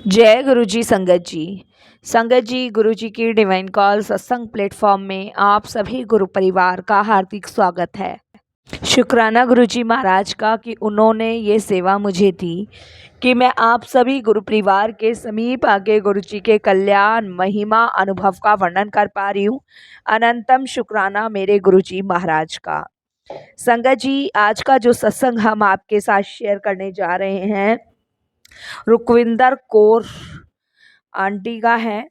जय गुरु जी संगत जी। संगत जी, गुरु जी की डिवाइन कॉल सत्संग प्लेटफॉर्म में आप सभी गुरु परिवार का हार्दिक स्वागत है। शुक्राना गुरु जी महाराज का कि उन्होंने ये सेवा मुझे दी कि मैं आप सभी गुरु परिवार के समीप आके गुरु जी के कल्याण महिमा अनुभव का वर्णन कर पा रही हूँ। अनंतम शुक्राना मेरे गुरु जी महाराज का। संगत जी, आज का जो सत्संग हम आपके साथ शेयर करने जा रहे हैं रुकविंदर कौर आंटी का है।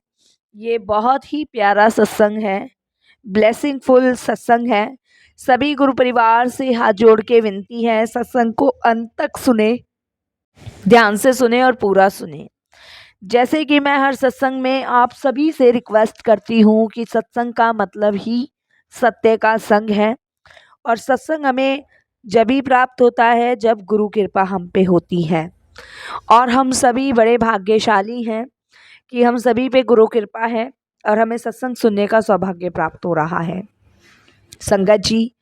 ये बहुत ही प्यारा सत्संग है, ब्लेसिंगफुल सत्संग है। सभी गुरु परिवार से हाथ जोड़ के विनती है, सत्संग को अंत तक सुने, ध्यान से सुने और पूरा सुने। जैसे कि मैं हर सत्संग में आप सभी से रिक्वेस्ट करती हूँ कि सत्संग का मतलब ही सत्य का संग है और सत्संग हमें जब ही प्राप्त होता है जब गुरु कृपा हम पे होती है। और हम सभी बड़े भाग्यशाली हैं कि हम सभी पे गुरु कृपा है और हमें सत्संग सुनने का सौभाग्य प्राप्त हो रहा है। संगत जी,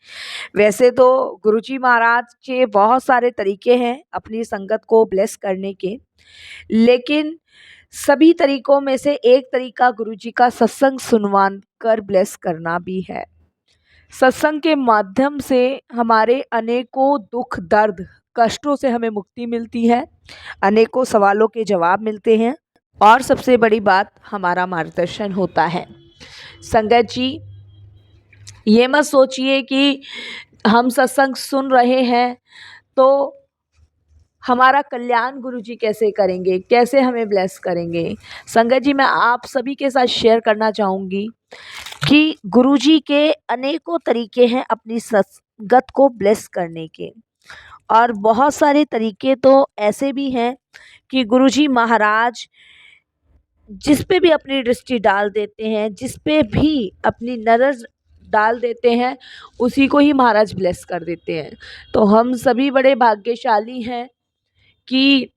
वैसे तो गुरुजी महाराज के बहुत सारे तरीके हैं अपनी संगत को ब्लेस करने के, लेकिन सभी तरीकों में से एक तरीका गुरुजी का सत्संग सुनवा कर ब्लेस करना भी है। सत्संग के माध्यम से हमारे अनेकों दुख दर्द कष्टों से हमें मुक्ति मिलती है, अनेकों सवालों के जवाब मिलते हैं और सबसे बड़ी बात हमारा मार्गदर्शन होता है। संगत जी, ये मत सोचिए कि हम सत्संग सुन रहे हैं तो हमारा कल्याण गुरुजी कैसे करेंगे, कैसे हमें ब्लेस करेंगे। संगत जी, मैं आप सभी के साथ शेयर करना चाहूँगी कि गुरुजी के अनेकों तरीके हैं अपनी संगत को ब्लेस करने के, और बहुत सारे तरीके तो ऐसे भी हैं कि गुरुजी महाराज जिस पे भी अपनी दृष्टि डाल देते हैं, जिस पे भी अपनी नज़र डाल देते हैं, उसी को ही महाराज ब्लेस कर देते हैं। तो हम सभी बड़े भाग्यशाली हैं कि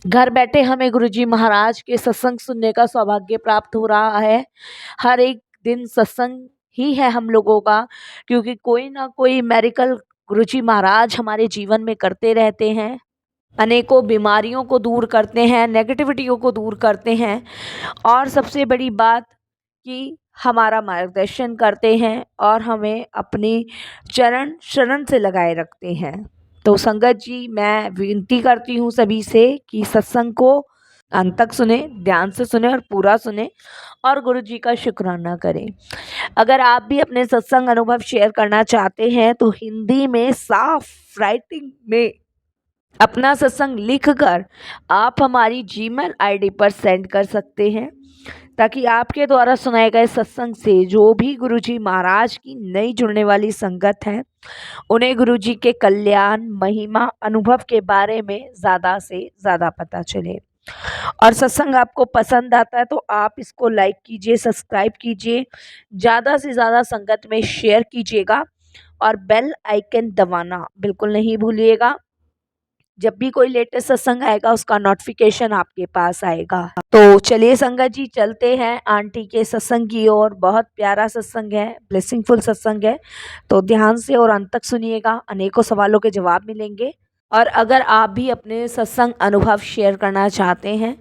घर बैठे हमें गुरुजी महाराज के सत्संग सुनने का सौभाग्य प्राप्त हो रहा है। हर एक दिन सत्संग ही है हम लोगों का, क्योंकि कोई ना कोई मेरिकल गुरुजी महाराज हमारे जीवन में करते रहते हैं, अनेकों बीमारियों को दूर करते हैं, नेगेटिविटियों को दूर करते हैं और सबसे बड़ी बात कि हमारा मार्गदर्शन करते हैं और हमें अपनी चरण शरण से लगाए रखते हैं। तो संगत जी, मैं विनती करती हूँ सभी से कि सत्संग को अंत तक सुने, ध्यान से सुने और पूरा सुने और गुरु जी का शुक्राना करें। अगर आप भी अपने सत्संग अनुभव शेयर करना चाहते हैं तो हिंदी में साफ राइटिंग में अपना सत्संग लिखकर आप हमारी जीमेल आईडी पर सेंड कर सकते हैं, ताकि आपके द्वारा सुनाए गए सत्संग से जो भी गुरुजी महाराज की नई जुड़ने वाली संगत है, उन्हें गुरुजी के कल्याण महिमा अनुभव के बारे में ज़्यादा से ज़्यादा पता चले। और सत्संग आपको पसंद आता है तो आप इसको लाइक कीजिए, सब्सक्राइब कीजिए, ज़्यादा से ज़्यादा संगत में शेयर कीजिएगा और बेल आइकन दबाना बिल्कुल नहीं भूलिएगा। जब भी कोई लेटेस्ट सत्संग आएगा उसका नोटिफिकेशन आपके पास आएगा। तो चलिए संगत जी, चलते हैं आंटी के सत्संग की ओर। बहुत प्यारा सत्संग है, ब्लेसिंगफुल सत्संग है, तो ध्यान से और अंत तक सुनिएगा, अनेकों सवालों के जवाब मिलेंगे। और अगर आप भी अपने सत्संग अनुभव शेयर करना चाहते हैं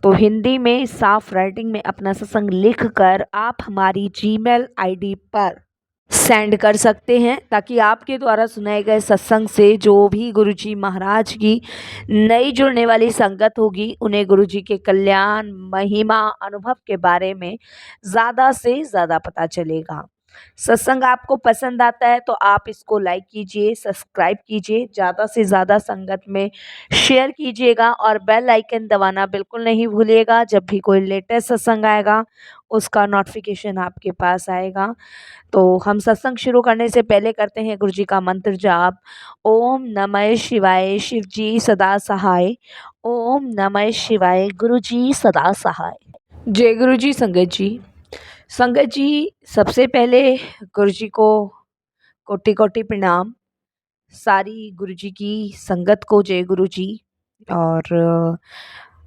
तो हिंदी में साफ राइटिंग में अपना सत्संग लिखकर आप हमारी जीमेल आईडी पर सेंड कर सकते हैं, ताकि आपके द्वारा सुनाए गए सत्संग से जो भी गुरुजी महाराज की नई जुड़ने वाली संगत होगी, उन्हें गुरुजी के कल्याण महिमा अनुभव के बारे में ज़्यादा से ज़्यादा पता चलेगा। सत्संग आपको पसंद आता है तो आप इसको लाइक कीजिए, सब्सक्राइब कीजिए, ज़्यादा से ज़्यादा संगत में शेयर कीजिएगा और बेल आइकन दबाना बिल्कुल नहीं भूलिएगा। जब भी कोई लेटेस्ट सत्संग आएगा उसका नोटिफिकेशन आपके पास आएगा। तो हम सत्संग शुरू करने से पहले करते हैं गुरु जी का मंत्र जाप। ओम नमः शिवाय, शिव जी सदा सहाय। ओम नमः शिवाय, गुरु जी सदा सहाय। जय गुरु जी। संगत जी, संगत जी, सबसे पहले गुरु जी को कोटि कोटि प्रणाम। सारी गुरु जी की संगत को जय गुरु जी। और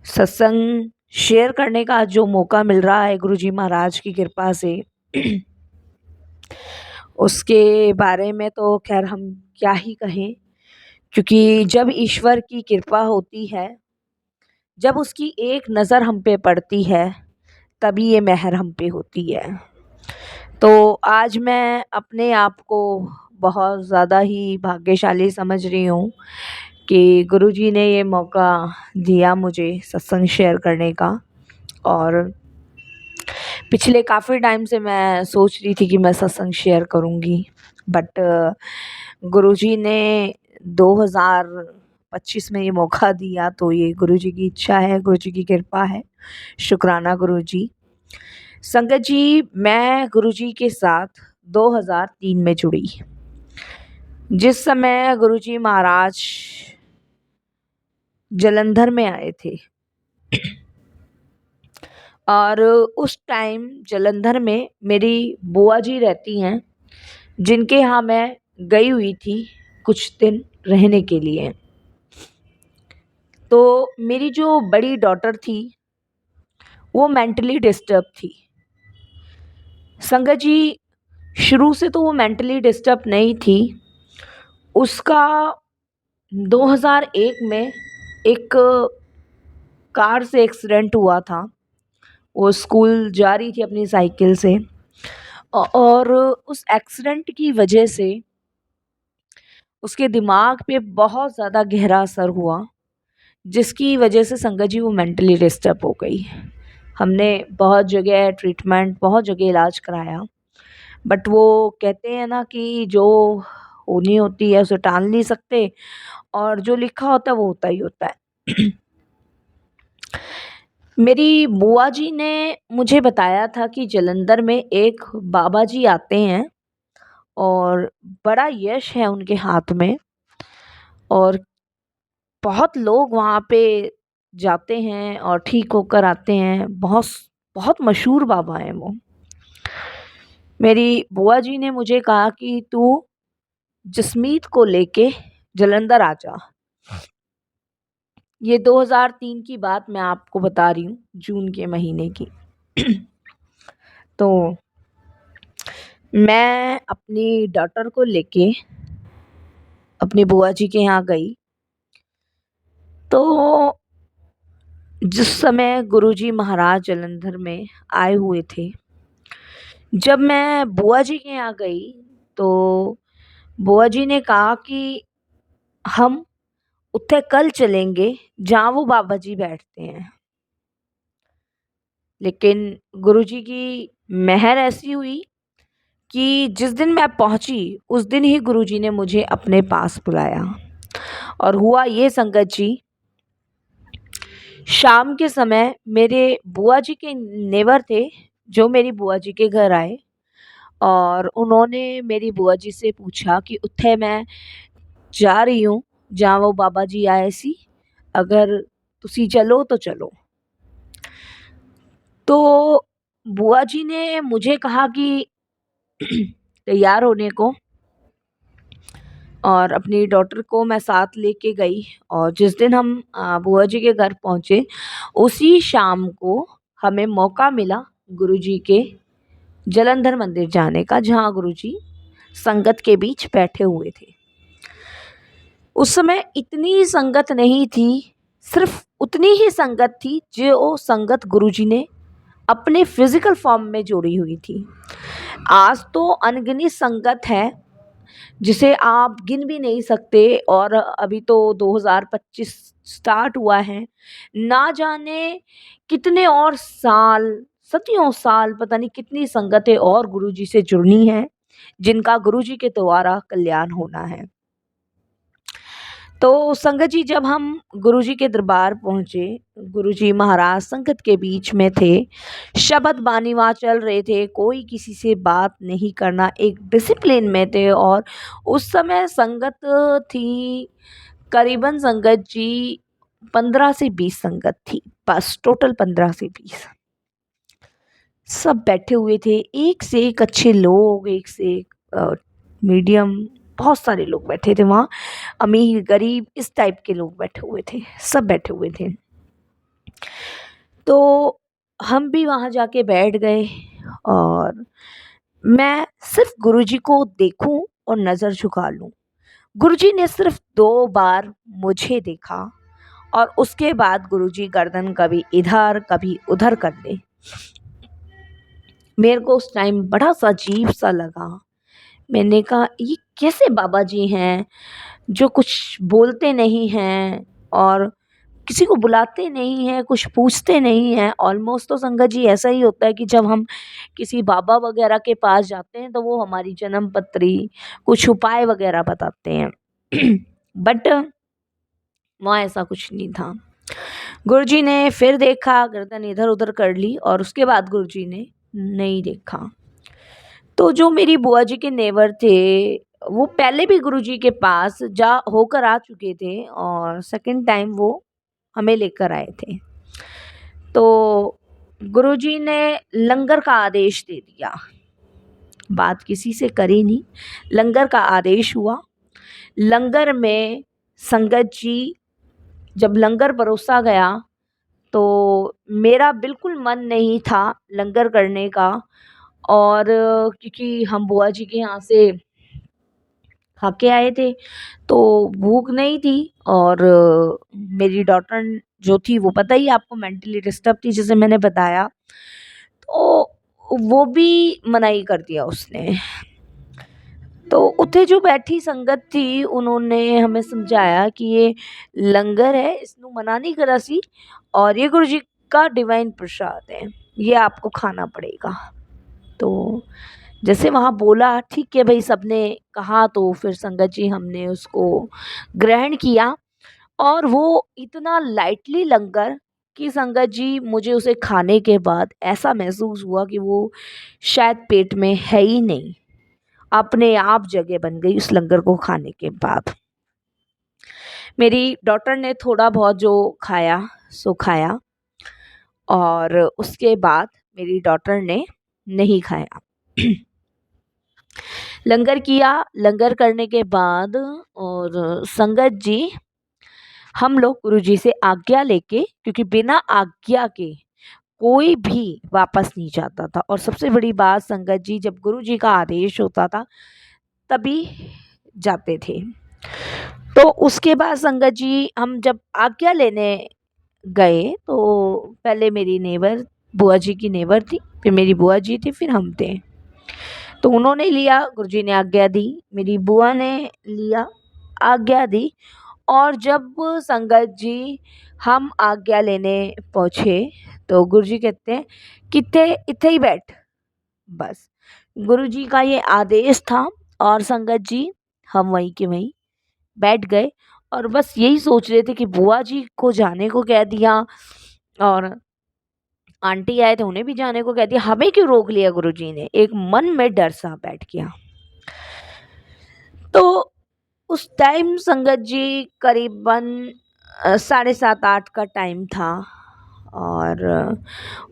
सत्संग शेयर करने का जो मौका मिल रहा है गुरु जी महाराज की कृपा से उसके बारे में तो खैर हम क्या ही कहें, क्योंकि जब ईश्वर की कृपा होती है, जब उसकी एक नज़र हम पे पड़ती है तभी ये मेहर हम पे होती है। तो आज मैं अपने आप को बहुत ज़्यादा ही भाग्यशाली समझ रही हूँ कि गुरुजी ने ये मौका दिया मुझे सत्संग शेयर करने का। और पिछले काफ़ी टाइम से मैं सोच रही थी कि मैं सत्संग शेयर करूँगी, बट गुरुजी ने 2025 में ये मौका दिया, तो ये गुरुजी की इच्छा है, गुरुजी की कृपा है। शुक्राना गुरुजी। संगत जी, मैं गुरुजी के साथ 2003 में जुड़ी। जिस समय गुरुजी महाराज जालंधर में आए थे और उस टाइम जालंधर में मेरी बुआ जी रहती हैं, जिनके यहाँ मैं गई हुई थी कुछ दिन रहने के लिए। तो मेरी जो बड़ी डॉटर थी वो मेंटली डिस्टर्ब थी। संगत जी, शुरू से तो वो मेंटली डिस्टर्ब नहीं थी। उसका 2001 में एक कार से एक्सीडेंट हुआ था। वो स्कूल जा रही थी अपनी साइकिल से और उस एक्सीडेंट की वजह से उसके दिमाग पे बहुत ज़्यादा गहरा असर हुआ, जिसकी वजह से संगत जी वो मेंटली डिस्टर्ब हो गई। हमने बहुत जगह ट्रीटमेंट, बहुत जगह इलाज कराया, बट वो कहते हैं ना कि जो होनी होती है उसे टाल नहीं सकते, और जो लिखा होता है वो होता ही होता है। मेरी बुआ जी ने मुझे बताया था कि जालंधर में एक बाबा जी आते हैं और बड़ा यश है उनके हाथ में, और बहुत लोग वहाँ पे जाते हैं और ठीक होकर आते हैं। बहुत बहुत मशहूर बाबा हैं वो। मेरी बुआ जी ने मुझे कहा कि तू जसमीत को लेके जालंधर आ जा। ये 2003 की बात मैं आपको बता रही हूँ, जून के महीने की। तो मैं अपनी डॉटर को लेके अपनी बुआ जी के यहाँ गई। तो जिस समय गुरुजी महाराज जालंधर में आए हुए थे, जब मैं बुआ जी के यहाँ गई तो बुआ जी ने कहा कि हम उत्थे कल चलेंगे जहाँ वो बाबा जी बैठते हैं। लेकिन गुरुजी की मेहर ऐसी हुई कि जिस दिन मैं पहुंची उस दिन ही गुरुजी ने मुझे अपने पास बुलाया। और हुआ ये संगत जी, शाम के समय मेरे बुआ जी के नेबर थे जो मेरी बुआ जी के घर आए, और उन्होंने मेरी बुआ जी से पूछा कि उत्थे मैं जा रही हूँ जहाँ वो बाबा जी आए सी, अगर तुसी चलो तो चलो। तो बुआ जी ने मुझे कहा कि तैयार होने को, और अपनी डॉटर को मैं साथ लेके गई। और जिस दिन हम बुआ जी के घर पहुँचे, उसी शाम को हमें मौका मिला गुरुजी के जालंधर मंदिर जाने का, जहाँ गुरुजी संगत के बीच बैठे हुए थे। उस समय इतनी संगत नहीं थी, सिर्फ उतनी ही संगत थी जो संगत गुरुजी ने अपने फिजिकल फॉर्म में जोड़ी हुई थी। आज तो अनगिनत संगत है जिसे आप गिन भी नहीं सकते, और अभी तो 2025 स्टार्ट हुआ है। ना जाने कितने और साल, सदियों साल, पता नहीं कितनी संगतें और गुरुजी से जुड़नी हैं, जिनका गुरुजी के द्वारा कल्याण होना है। तो संगत जी, जब हम गुरुजी के दरबार पहुँचे, गुरुजी महाराज संगत के बीच में थे, शब्द बानी वहाँ चल रहे थे, कोई किसी से बात नहीं करना, एक डिसिप्लिन में थे। और उस समय संगत थी करीबन संगत जी 15 से 20 संगत थी, बस टोटल 15 से 20। सब बैठे हुए थे, एक से एक अच्छे लोग, एक से एक मीडियम, बहुत सारे लोग बैठे थे वहाँ। अमीर गरीब इस टाइप के लोग बैठे हुए थे, सब बैठे हुए थे। तो हम भी वहाँ जाके बैठ गए, और मैं सिर्फ गुरुजी को देखूं और नज़र झुका लूं। गुरुजी ने सिर्फ 2 बार मुझे देखा और उसके बाद गुरुजी गर्दन कभी इधर कभी उधर कर दे। मेरे को उस टाइम बड़ा सा अजीब सा लगा। मैंने कहा ये कैसे बाबा जी हैं जो कुछ बोलते नहीं हैं और किसी को बुलाते नहीं हैं, कुछ पूछते नहीं हैं। ऑलमोस्ट तो संगत जी ऐसा ही होता है कि जब हम किसी बाबा वगैरह के पास जाते हैं तो वो हमारी जन्म पत्री, कुछ उपाय वगैरह बताते हैं। बट वहाँ ऐसा कुछ नहीं था। गुरुजी ने फिर देखा, गर्दन इधर उधर कर ली और उसके बाद गुरुजी ने नहीं देखा। तो जो मेरी बुआ जी के नेबर थे वो पहले भी गुरुजी के पास जा होकर आ चुके थे और सेकंड टाइम वो हमें लेकर आए थे। तो गुरुजी ने लंगर का आदेश दे दिया। बात किसी से करी नहीं, लंगर का आदेश हुआ। लंगर में संगत जी जब लंगर परोसा गया तो मेरा बिल्कुल मन नहीं था लंगर करने का। और क्योंकि हम बुआ जी के यहाँ से खा के आए थे तो भूख नहीं थी। और मेरी डॉटर जो थी वो पता ही है आपको मेंटली डिस्टर्ब थी जैसे मैंने बताया, तो वो भी मनाही कर दिया उसने। तो उत्थे जो बैठी संगत थी उन्होंने हमें समझाया कि ये लंगर है, इसनु मना नहीं करा सी और ये गुरु जी का डिवाइन प्रसाद है, ये आपको खाना पड़ेगा। तो जैसे वहाँ बोला ठीक है भाई, सबने कहा तो फिर संगत जी हमने उसको ग्रहण किया। और वो इतना लाइटली लंगर कि संगत जी मुझे उसे खाने के बाद ऐसा महसूस हुआ कि वो शायद पेट में है ही नहीं, अपने आप जगह बन गई उस लंगर को खाने के बाद। मेरी डॉटर ने थोड़ा बहुत जो खाया सो खाया और उसके बाद मेरी डॉटर ने नहीं खाया। लंगर किया, लंगर करने के बाद और संगत जी हम लोग गुरुजी से आज्ञा लेके, क्योंकि बिना आज्ञा के कोई भी वापस नहीं जाता था। और सबसे बड़ी बात संगत जी जब गुरुजी का आदेश होता था तभी जाते थे। तो उसके बाद संगत जी हम जब आज्ञा लेने गए तो पहले मेरी नेबर बुआ जी की नेबर थी, फिर मेरी बुआ जी थी, फिर हम थे। तो उन्होंने लिया, गुरुजी ने आज्ञा दी, मेरी बुआ ने लिया, आज्ञा दी। और जब संगत जी हम आज्ञा लेने पहुँचे तो गुरुजी कहते हैं किथे इथे ही बैठ। बस गुरुजी का ये आदेश था और संगत जी हम वहीं के वहीं बैठ गए और बस यही सोच रहे थे कि बुआ जी को जाने को कह दिया और आंटी आए थे उन्हें भी जाने को कह दिया, हमें क्यों रोक लिया गुरुजी ने। एक मन में डर सा बैठ गया। तो उस टाइम संगत जी करीबन 7:30-8 का टाइम था और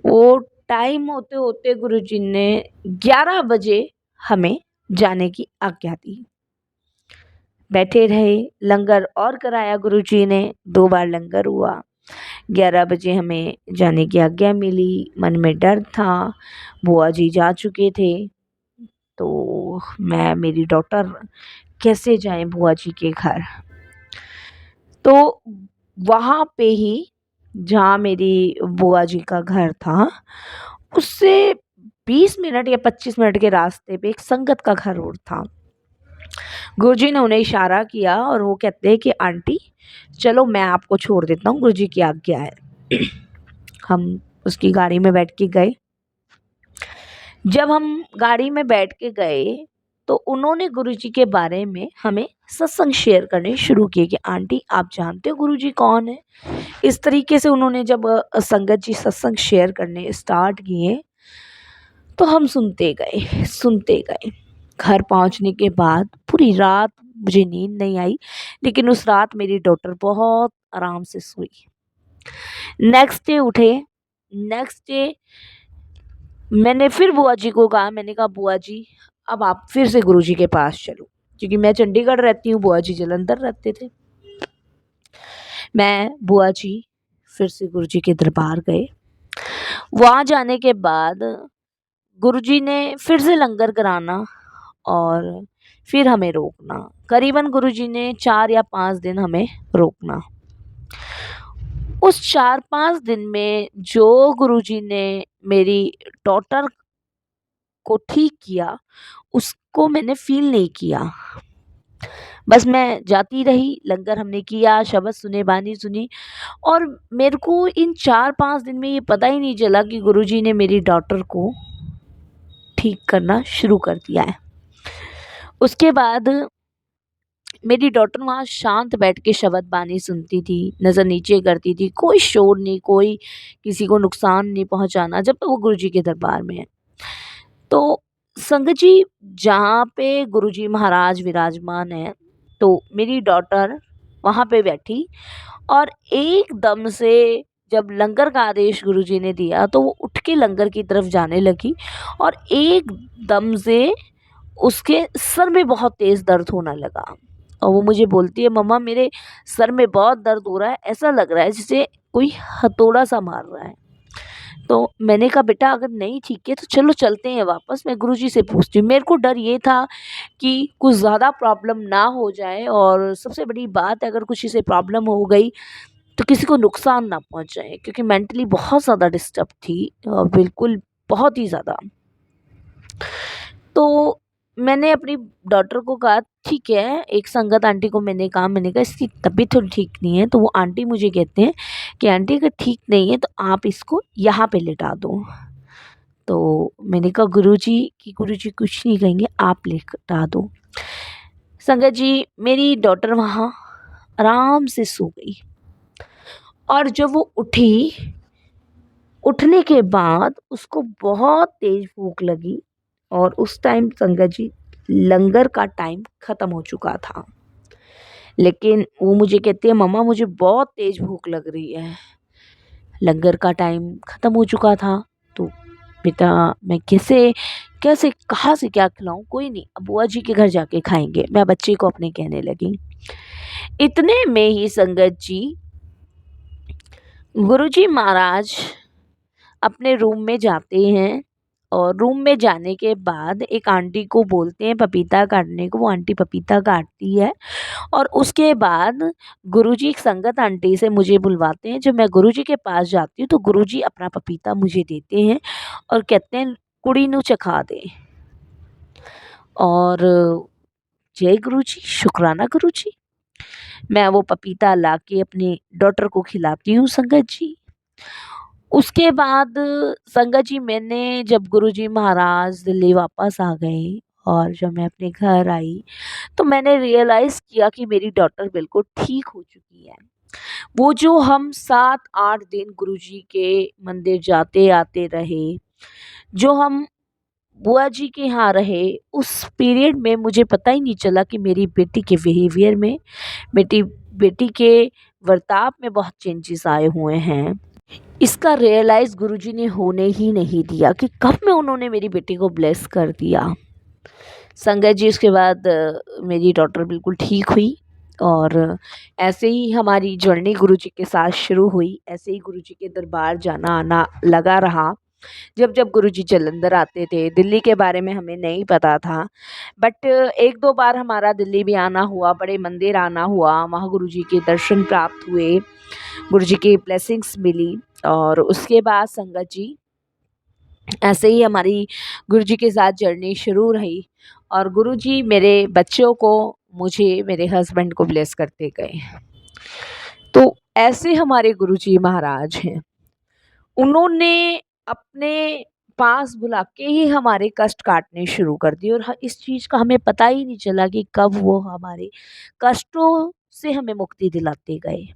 वो टाइम होते होते गुरुजी ने 11 बजे हमें जाने की आज्ञा दी। बैठे रहे, लंगर और कराया गुरुजी ने, 2 बार लंगर हुआ। 11 बजे हमें जाने की आज्ञा मिली। मन में डर था, बुआ जी जा चुके थे तो मैं मेरी डॉटर कैसे जाएं बुआ जी के घर। तो वहाँ पे ही जहाँ मेरी बुआ जी का घर था उससे 20 मिनट या 25 मिनट के रास्ते पे एक संगत का घर और था। गुरुजी ने उन्हें इशारा किया और वो कहते हैं कि आंटी चलो मैं आपको छोड़ देता हूँ, गुरुजी की आज्ञा है। हम उसकी गाड़ी में बैठ के गए। जब हम गाड़ी में बैठ के गए तो उन्होंने गुरुजी के बारे में हमें सत्संग शेयर करने शुरू किए कि आंटी आप जानते हो गुरुजी कौन है। इस तरीके से उन्होंने जब संगत जी सत्संग शेयर करने स्टार्ट किए तो हम सुनते गए सुनते गए। घर पहुंचने के बाद पूरी रात मुझे नींद नहीं आई, लेकिन उस रात मेरी डॉटर बहुत आराम से सोई। नेक्स्ट डे उठे, नेक्स्ट डे मैंने फिर बुआ जी को कहा, मैंने कहा बुआ जी अब आप फिर से गुरुजी के पास चलो, क्योंकि मैं चंडीगढ़ रहती हूँ, बुआ जी जलंधर रहते थे। मैं बुआ जी फिर से गुरुजी के दरबार गए। वहाँ जाने के बाद गुरुजी ने फिर से लंगर कराना और फिर हमें रोकना। करीबन गुरुजी ने 4 या 5 दिन हमें रोकना। उस 4-5 दिन में जो गुरुजी ने मेरी डॉटर को ठीक किया, उसको मैंने फ़ील नहीं किया। बस मैं जाती रही, लंगर हमने किया, शब्द सुने, बानी सुनी और मेरे को इन 4-5 दिन में ये पता ही नहीं चला कि गुरुजी ने मेरी डॉटर को ठीक करना शुरू कर दिया है। उसके बाद मेरी डॉटर वहाँ शांत बैठ के शब्द बानी सुनती थी, नज़र नीचे करती थी, कोई शोर नहीं, कोई किसी को नुकसान नहीं पहुँचाना जब तक वो गुरुजी के दरबार में है। तो संगत जी, जहाँ पे गुरुजी महाराज विराजमान हैं, तो मेरी डॉटर वहाँ पे बैठी और एकदम से जब लंगर का आदेश गुरुजी ने दिया तो वो उठ के लंगर की तरफ जाने लगी और एकदम से उसके सर में बहुत तेज़ दर्द होने लगा और वो मुझे बोलती है, मम्मा मेरे सर में बहुत दर्द हो रहा है, ऐसा लग रहा है जैसे कोई हथौड़ा सा मार रहा है। तो मैंने कहा, बेटा अगर नहीं ठीक है तो चलो चलते हैं वापस, मैं गुरुजी से पूछती हूँ। मेरे को डर ये था कि कुछ ज़्यादा प्रॉब्लम ना हो जाए और सबसे बड़ी बात है, अगर कुछ इसे प्रॉब्लम हो गई तो किसी को नुकसान ना पहुँचाए, क्योंकि मेंटली बहुत ज़्यादा डिस्टर्ब थी बिल्कुल बहुत ही ज़्यादा। तो मैंने अपनी डॉटर को कहा, ठीक है, एक संगत आंटी को मैंने कहा इसकी तबीयत थोड़ी ठीक नहीं है, तो वो आंटी मुझे कहते हैं कि आंटी अगर ठीक नहीं है तो आप इसको यहाँ पे लिटा दो। तो मैंने कहा, गुरुजी कुछ नहीं कहेंगे, आप लिटा दो। संगत जी, मेरी डॉटर वहाँ आराम से सो गई और जब वो उठी, उठने के बाद उसको बहुत तेज भूख लगी और उस टाइम संगत जी लंगर का टाइम ख़त्म हो चुका था। लेकिन वो मुझे कहती है, मम्मा मुझे बहुत तेज भूख लग रही है। लंगर का टाइम ख़त्म हो चुका था, तो बेटा मैं कैसे कैसे कहाँ से क्या खिलाऊं, कोई नहीं, अब बुआ जी के घर जाके खाएंगे, मैं बच्चे को अपने कहने लगी। इतने में ही संगत जी गुरुजी महाराज अपने रूम में जाते हैं और रूम में जाने के बाद एक आंटी को बोलते हैं पपीता काटने को, वो आंटी पपीता काटती है और उसके बाद गुरुजी एक संगत आंटी से मुझे बुलवाते हैं। जब मैं गुरुजी के पास जाती हूँ तो गुरुजी अपना पपीता मुझे देते हैं और कहते हैं, कुड़ी नू चखा दे। और जय गुरुजी, शुक्राना गुरुजी। मैं वो पपीता लाके अपनी डॉटर को खिलाती हूँ संगत जी। उसके बाद संगत जी, मैंने जब गुरुजी महाराज दिल्ली वापस आ गए और जब मैं अपने घर आई तो मैंने रियलाइज़ किया कि मेरी डॉटर बिल्कुल ठीक हो चुकी है। वो जो हम 7-8 दिन गुरुजी के मंदिर जाते आते रहे, जो हम बुआ जी के यहाँ रहे, उस पीरियड में मुझे पता ही नहीं चला कि मेरी बेटी के बिहेवियर में, बेटी बेटी के बर्ताव में बहुत चेंजेस आए हुए हैं। इसका रियलाइज़ गुरुजी ने होने ही नहीं दिया कि कब में उन्होंने मेरी बेटी को ब्लेस कर दिया। संगत जी, उसके बाद मेरी डॉटर बिल्कुल ठीक हुई और ऐसे ही हमारी जर्नी गुरुजी के साथ शुरू हुई। ऐसे ही गुरुजी के दरबार जाना आना लगा रहा। जब जब गुरुजी जालंधर आते थे, दिल्ली के बारे में हमें नहीं पता था, बट 1-2 बार हमारा दिल्ली भी आना हुआ, बड़े मंदिर आना हुआ, वहाँ गुरुजी के दर्शन प्राप्त हुए, गुरुजी की ब्लेसिंग्स मिली और उसके बाद संगत जी ऐसे ही हमारी गुरुजी के साथ जर्नी शुरू रही और गुरुजी मेरे बच्चों को, मुझे, मेरे हस्बैंड को ब्लेस करते गए। तो ऐसे हमारे गुरुजी महाराज हैं। उन्होंने अपने पास बुला के ही हमारे कष्ट काटने शुरू कर दिए और इस चीज़ का हमें पता ही नहीं चला कि कब वो हमारे कष्टों से हमें मुक्ति दिलाते गए।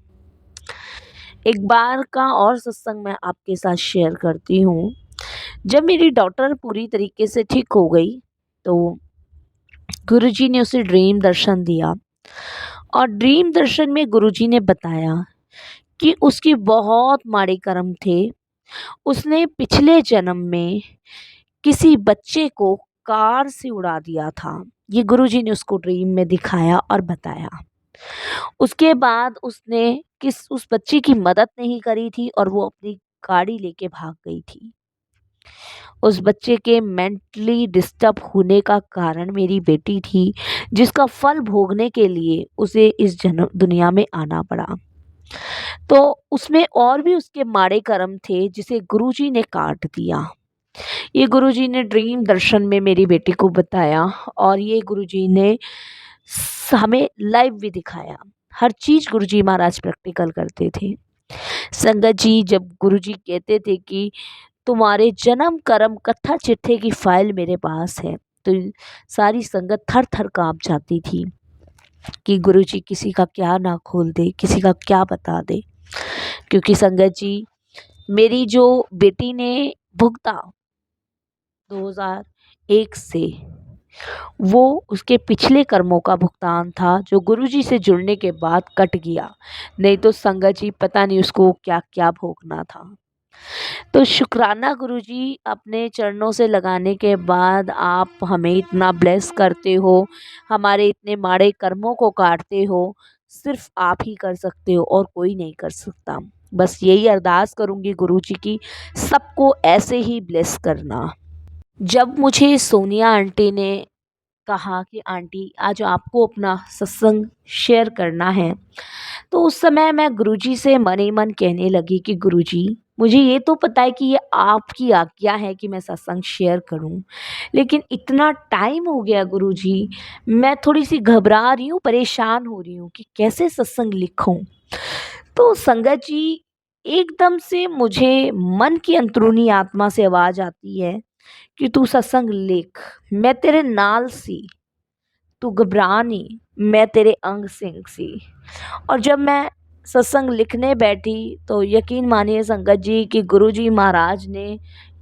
एक बार का और सत्संग मैं आपके साथ शेयर करती हूँ। जब मेरी डॉटर पूरी तरीके से ठीक हो गई तो गुरुजी ने उसे ड्रीम दर्शन दिया और ड्रीम दर्शन में गुरुजी ने बताया कि उसकी बहुत माड़े कर्म थे। उसने पिछले जन्म में किसी बच्चे को कार से उड़ा दिया था। ये गुरुजी ने उसको ड्रीम में दिखाया और बताया। उसके बाद उसने उस बच्चे की मदद नहीं करी थी और वो अपनी गाड़ी लेके भाग गई थी। उस बच्चे के मेंटली डिस्टर्ब होने का कारण मेरी बेटी थी, जिसका फल भोगने के लिए उसे इस जन्म दुनिया में आना पड़ा। तो उसमें और भी उसके माड़े कर्म थे जिसे गुरुजी ने काट दिया। ये गुरुजी ने ड्रीम दर्शन में मेरी बेटी को बताया और ये गुरुजी ने हमें लाइव भी दिखाया। हर चीज़ गुरुजी महाराज प्रैक्टिकल करते थे। संगत जी, जब गुरुजी कहते थे कि तुम्हारे जन्म कर्म कथा चिट्ठे की फाइल मेरे पास है, तो सारी संगत थर थर कांप जाती थी कि गुरुजी किसी का क्या ना खोल दे, किसी का क्या बता दे। क्योंकि संगत जी, मेरी जो बेटी ने भुगता 2001 से, वो उसके पिछले कर्मों का भुगतान था जो गुरुजी से जुड़ने के बाद कट गया। नहीं तो संगत जी, पता नहीं उसको क्या क्या भोगना था। तो शुक्राना गुरुजी, अपने चरणों से लगाने के बाद आप हमें इतना ब्लेस करते हो, हमारे इतने माड़े कर्मों को काटते हो। सिर्फ आप ही कर सकते हो और कोई नहीं कर सकता। बस यही अरदास करूँगी गुरुजी की, सबको ऐसे ही ब्लेस करना। जब मुझे सोनिया आंटी ने कहा कि आंटी आज आपको अपना सत्संग शेयर करना है, तो उस समय मैं गुरुजी से मन ही मन कहने लगी कि गुरुजी, मुझे ये तो पता है कि ये आपकी आज्ञा है कि मैं सत्संग शेयर करूं, लेकिन इतना टाइम हो गया गुरुजी, मैं थोड़ी सी घबरा रही हूँ, परेशान हो रही हूँ कि कैसे सत्संग लिखूं। तो संगत जी, एकदम से मुझे मन की अंदरूनी आत्मा से आवाज़ आती है कि तू सत्संग लिख, मैं तेरे नाल सी, तू घबरा नहीं, मैं तेरे अंग संग सी। और जब मैं सत्संग लिखने बैठी तो यकीन मानिए संगत जी कि गुरुजी महाराज ने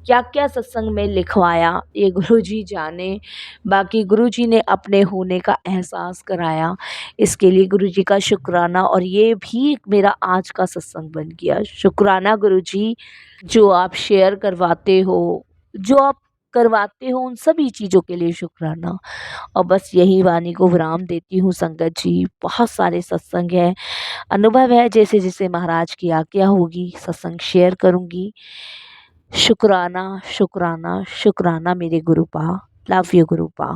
क्या क्या सत्संग में लिखवाया ये गुरुजी जाने। बाकी गुरुजी ने अपने होने का एहसास कराया, इसके लिए गुरुजी का शुक्राना। और ये भी मेरा आज का सत्संग बन गया। शुक्राना गुरुजी, जो आप शेयर करवाते हो, जो आप करवाते हो, उन सभी चीज़ों के लिए शुक्राना। और बस यही वाणी को विराम देती हूँ संगत जी। बहुत सारे सत्संग हैं, अनुभव है, जैसे जैसे महाराज की आज्ञा होगी सत्संग शेयर करूँगी। शुक्राना शुक्राना शुक्राना मेरे गुरुपा। Love you गुरुपा।